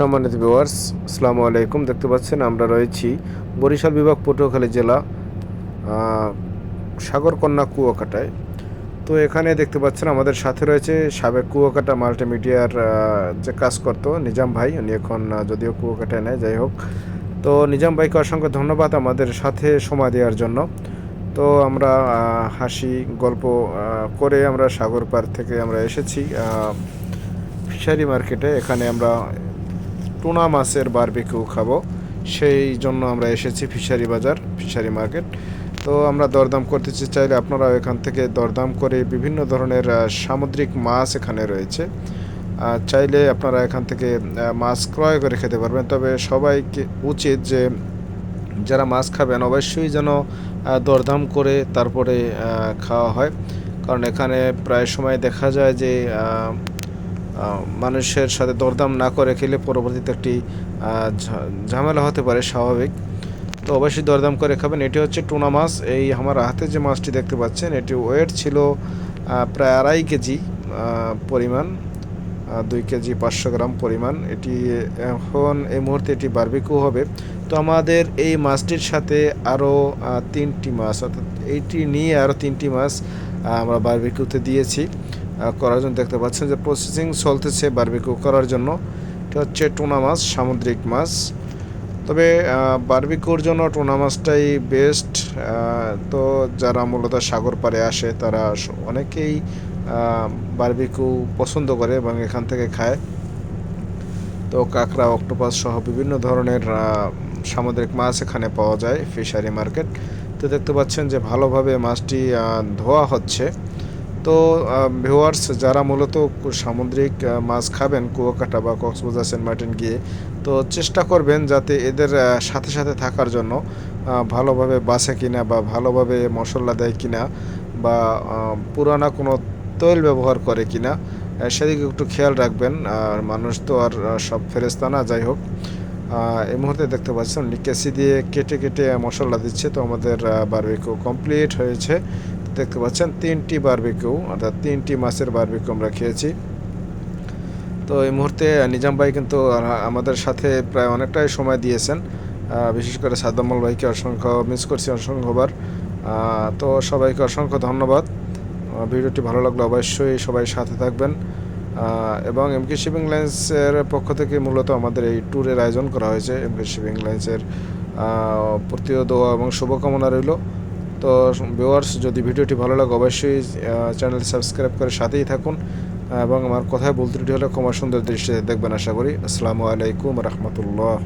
সম্মানিত ভিউয়ার্স, আসসালামু আলাইকুম। দেখতে পাচ্ছেন আমরা রয়েছি বরিশাল বিভাগ পটুয়াখালী জেলা সাগরকন্যা কুয়াকাটায়। তো এখানে দেখতে পাচ্ছেন আমাদের সাথে রয়েছে সাবেক কুয়াকাটা মাল্টিমিডিয়ার যে কাজ করতো নিজাম ভাই। উনি এখন যদিও কুয়াকাটায় নেয়, যাই হোক। তো নিজাম ভাইকে অসংখ্য ধন্যবাদ আমাদের সাথে সময় দেওয়ার জন্য। তো আমরা হাসি গল্প করে আমরা সাগর পার থেকে আমরা এসেছি ফিশারি মার্কেটে। এখানে আমরা টুনা মাছের বারবিকিউ খাবো, সেই জন্য আমরা এসেছি ফিশারি বাজার, ফিশারি মার্কেট। তো আমরা দরদাম করতে চাইলে আপনারা এখান থেকে দরদাম করে বিভিন্ন ধরনের সামুদ্রিক মাছ এখানে রয়েছে। চাইলে আপনারা এখান থেকে মাছ ক্রয় করে খেতে পারবেন। তবে সবাইকে উচিত যে যারা মাছ খাবেন অবশ্যই যেন দরদাম করে তারপরে খাওয়া হয়, কারণ এখানে প্রায় সময় দেখা যায় যে মানুষের সাথে দরদাম না করে খেলে পরবর্তীতে একটি ঝামেলা হতে পারে, স্বাভাবিক। তো অবশ্যই দরদাম করে খাবেন। এটি হচ্ছে টুনা মাছ। এই আমার হাতে যে মাছটি দেখতে পাচ্ছেন, এটি ওয়েট ছিল প্রায় 2.5 কেজি পরিমাণ, 2 কেজি 500 গ্রাম পরিমাণ। এটি এখন এই মুহূর্তে এটি বারবিকিউ হবে। তো আমাদের এই মাছটির সাথে আরও 3টি মাছ, অর্থাৎ এইটি নিয়ে আরও 3টি মাছ আমরা বারবিকিউতে দিয়েছি করার জন্য। দেখতে পাচ্ছেন যে প্রসেসিং চলতেছে বারবিকিউ করার জন্য। এটা হচ্ছে টুনা মাছ, সামুদ্রিক মাছ। তবে বারবিকিউর জন্য টুনা মাছটাই বেস্ট। তো যারা মূলত সাগর পাড়ে আসে তারা অনেকেই বারবিকিউ পছন্দ করে এবং এখান থেকে খায়। তো কাঁকড়া, অক্টোপাস সহ বিভিন্ন ধরনের সামুদ্রিক মাছ এখানে পাওয়া যায় ফিশারি মার্কেট। তো দেখতে পাচ্ছেন যে ভালোভাবে মাছটি ধোয়া হচ্ছে। তো ভিউয়ার্স, যারা মূলত সামুদ্রিক মাছ খাবেন কুয়াকাটা বা কক্সবাজার সেন্ট মার্টিন গিয়ে, তো চেষ্টা করবেন যাতে এদের সাথে সাথে থাকার জন্য ভালোভাবে বাছে কিনা বা ভালোভাবে মশলা দেয় কিনা বা পুরানা কোনো তৈল ব্যবহার করে কিনা সেদিকে একটু খেয়াল রাখবেন। আর মানুষ তো আর সব ফেরেশতা না, যাই হোক। এই মুহূর্তে দেখতে পাচ্ছেন কেসি দিয়ে কেটে কেটে মশলা দিচ্ছে। তো আমাদের বারবিকিউ কমপ্লিট হয়েছে। দেখতে পাচ্ছেন 3টি বারবিকিউ, অর্থাৎ 3টি মাছের বারবিকিউ আমরা খেয়েছি। তো এই মুহূর্তে নিজাম ভাই কিন্তু আমাদের সাথে প্রায় অনেকটাই সময় দিয়েছেন। বিশেষ করে সাদ্দামুল ভাইকে অসংখ্য মিস করছি, অসংখ্যবার। তো সবাইকে অসংখ্য ধন্যবাদ। ভিডিওটি ভালো লাগলে অবশ্যই সবাই সাথে থাকবেন। এবং এমকে শিপিং লাইন্সের পক্ষ থেকে মূলত আমাদের এই ট্যুরের আয়োজন করা হয়েছে। এমকে শিপিং লাইন্সের প্রতিও দোয়া এবং শুভকামনা রইল। তো ভিউয়ার্স, যদি ভিডিওটি ভালো লাগে অবশ্যই চ্যানেল সাবস্ক্রাইব করে সাথেই থাকুন এবং আমার কথায় ভুল ত্রুটি হলে ক্ষমা সুন্দর দৃষ্টিতে দেখবেন আশা করি। আসসালামু আলাইকুম রহমতুল্লাহ।